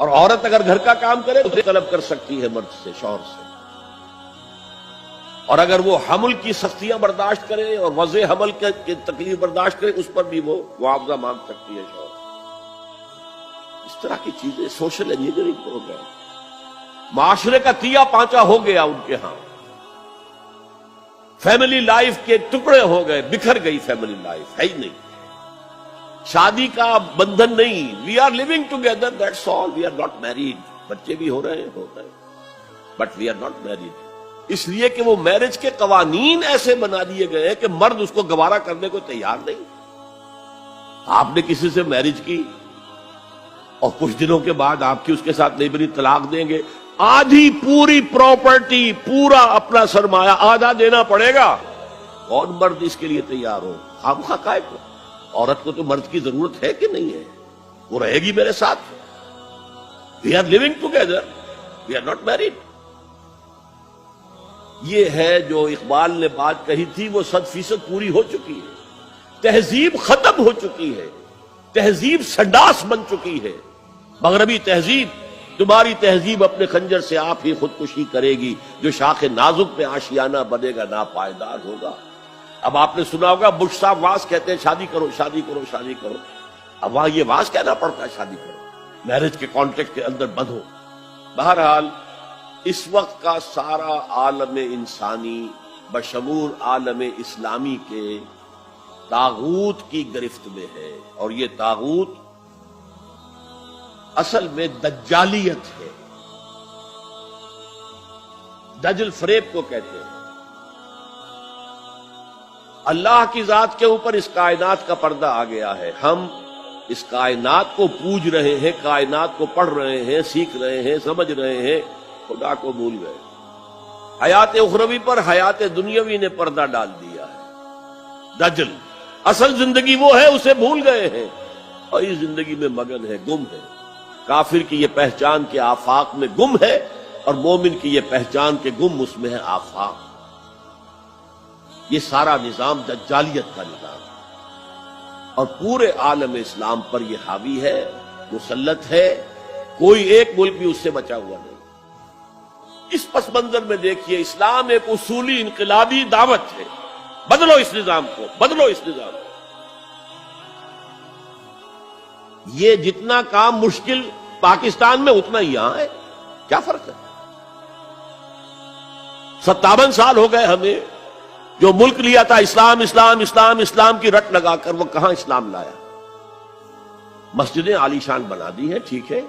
اور عورت اگر گھر کا کام کرے تو طلب کر سکتی ہے مرد سے، شوہر سے، اور اگر وہ حمل کی سختیاں برداشت کرے اور وضع حمل کی تکلیف برداشت کرے اس پر بھی وہ معاوضہ مانگ سکتی ہے شوہر سے۔ اس طرح کی چیزیں سوشل انجینئرنگ ہو گئے، معاشرے کا تیا پانچا ہو گیا ان کے ہاں، فیملی لائف کے ٹکڑے ہو گئے، بکھر گئی فیملی لائف، ہے ہی نہیں، شادی کا بندھن نہیں، we are living together that's all, we are not married, بچے بھی ہو رہے ہیں but we are not married, اس لیے کہ وہ میرج کے قوانین ایسے بنا دیے گئے کہ مرد اس کو گوارا کرنے کو تیار نہیں۔ آپ نے کسی سے میرج کی اور کچھ دنوں کے بعد آپ کی اس کے ساتھ نہیں بنی، طلاق دیں گے، آدھی پوری پراپرٹی، پورا اپنا سرمایہ آدھا دینا پڑے گا، کون مرد اس کے لیے تیار ہو؟ خواہ کائے کو، عورت کو تو مرد کی ضرورت ہے کہ نہیں ہے، وہ رہے گی میرے ساتھ، we are living together, we are not married. یہ ہے جو اقبال نے بات کہی تھی وہ 100% پوری ہو چکی ہے، تہذیب ختم ہو چکی ہے، تہذیب سنڈاس بن چکی ہے، مغربی تہذیب، تمہاری تہذیب اپنے خنجر سے آپ ہی خودکشی کرے گی، جو شاخ نازک پہ آشیانہ بنے گا ناپائیدار ہوگا۔ اب آپ نے سنا ہوگا بش صاحب واز کہتے ہیں شادی کرو شادی کرو شادی کرو، اب وہاں یہ واز کہنا پڑتا ہے شادی کرو، میرج کے کانٹیکٹ کے اندر بندھو۔ بہرحال اس وقت کا سارا عالم انسانی بشمول عالم اسلامی کے طاغوت کی گرفت میں ہے، اور یہ طاغوت اصل میں دجالیت ہے، دجل فریب کو کہتے ہیں۔ اللہ کی ذات کے اوپر اس کائنات کا پردہ آ گیا ہے، ہم اس کائنات کو پوج رہے ہیں، کائنات کو پڑھ رہے ہیں، سیکھ رہے ہیں، سمجھ رہے ہیں، خدا کو بھول گئے۔ حیات اخروی پر حیات دنیاوی نے پردہ ڈال دیا ہے، دجل اصل زندگی وہ ہے اسے بھول گئے ہیں، اور اس زندگی میں مگن ہے، گم ہے۔ کافر کی یہ پہچان کے آفاق میں گم ہے، اور مومن کی یہ پہچان کے گم اس میں ہے آفاق۔ یہ سارا نظام دجالیت کا نظام ہے، اور پورے عالم اسلام پر یہ حاوی ہے، مسلط ہے، کوئی ایک ملک بھی اس سے بچا ہوا نہیں۔ اس پس منظر میں دیکھیے، اسلام ایک اصولی انقلابی دعوت ہے، بدلو اس نظام کو، بدلو اس نظام کو۔ یہ جتنا کام مشکل پاکستان میں اتنا ہی یہاں ہے، کیا فرق ہے؟ 57 سال ہو گئے ہمیں، جو ملک لیا تھا اسلام اسلام اسلام اسلام کی رٹ لگا کر، وہ کہاں اسلام لایا؟ مسجدیں عالی شان بنا دی ہیں، ٹھیک ہے،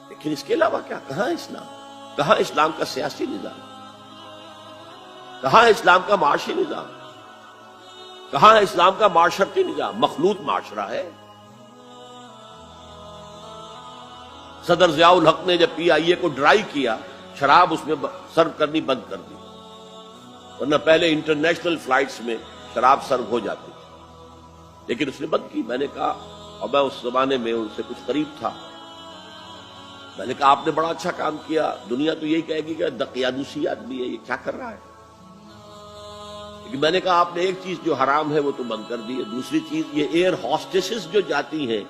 لیکن اس کے علاوہ کیا؟ کہاں اسلام؟ کہاں اسلام کا سیاسی نظام؟ کہاں اسلام کا معاشی نظام؟ کہاں اسلام کا معاشرتی نظام؟ مخلوط معاشرہ ہے۔ صدر ضیاء الحق نے جب PIA کو ڈرائی کیا، شراب اس میں سرو کرنی بند کر دی، ورنہ پہلے انٹرنیشنل فلائٹس میں شراب سرو ہو جاتی تھی، لیکن اس نے بند کی۔ میں نے کہا، اور میں اس زمانے میں ان سے کچھ قریب تھا، میں نے کہا آپ نے بڑا اچھا کام کیا، دنیا تو یہی کہے گی کہ دقیانوسی آدمی ہے، یہ کیا کر رہا ہے، لیکن میں نے کہا آپ نے ایک چیز جو حرام ہے وہ تو بند کر دی ہے، دوسری چیز یہ ایئر ہاسٹسز جو جاتی ہیں،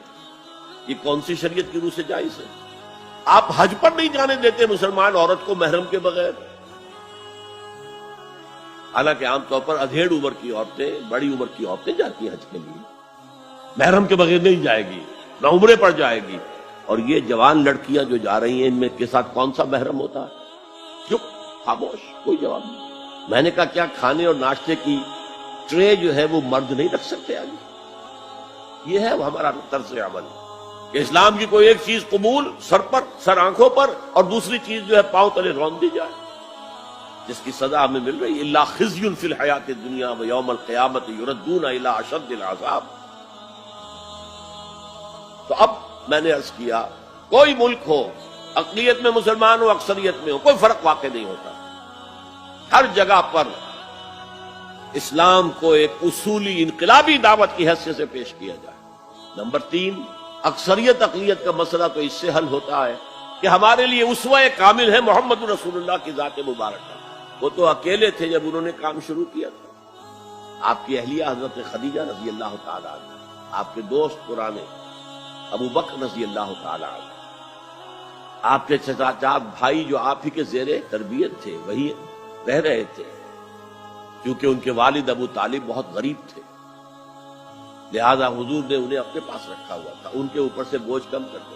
یہ کون سی شریعت کی روح سے جائز ہے؟ آپ حج پر نہیں جانے دیتے مسلمان عورت کو محرم کے بغیر، حالانکہ عام طور پر ادھیڑ عمر کی عورتیں، بڑی عمر کی عورتیں جاتی ہیں حج کے لیے، محرم کے بغیر نہیں جائے گی، نہ عمرے پر جائے گی۔ اور یہ جوان لڑکیاں جو جا رہی ہیں، ان میں کے ساتھ کون سا محرم ہوتا ہے؟ چپ، خاموش، کوئی جواب نہیں۔ میں نے کہا کیا کھانے اور ناشتے کی ٹرے جو ہے وہ مرد نہیں رکھ سکتے آگے؟ یہ ہے ہمارا طرز عمل کہ اسلام کی کوئی ایک چیز قبول، سر پر، سر آنکھوں پر، اور دوسری چیز جو ہے پاؤں تلے رون دی جائے، جس کی سزا ہمیں مل رہی ہے، الا خزی فی الحیات الدنیا ویوم القیامت یردون الی اشد العذاب۔ تو اب میں نے عرض کیا، کوئی ملک ہو، اقلیت میں مسلمان ہو، اکثریت میں ہو، کوئی فرق واقع نہیں ہوتا، ہر جگہ پر اسلام کو ایک اصولی انقلابی دعوت کی حیثیت سے پیش کیا جائے۔ نمبر 3، اکثریت اقلیت کا مسئلہ تو اس سے حل ہوتا ہے کہ ہمارے لیے اسوہ کامل ہے محمد رسول اللہ کی ذات مبارکہ۔ وہ تو اکیلے تھے جب انہوں نے کام شروع کیا تھا، آپ کی اہلیہ حضرت خدیجہ رضی اللہ تعالی عنہ، آپ کے دوست پرانے ابو بکر رضی اللہ تعالی عنہ، آپ کے چچا بھائی جو آپ ہی کے زیر تربیت تھے وہی رہ رہے تھے، کیونکہ ان کے والد ابو طالب بہت غریب تھے، لہذا حضور نے انہیں اپنے پاس رکھا ہوا تھا، ان کے اوپر سے بوجھ کم کر دیا۔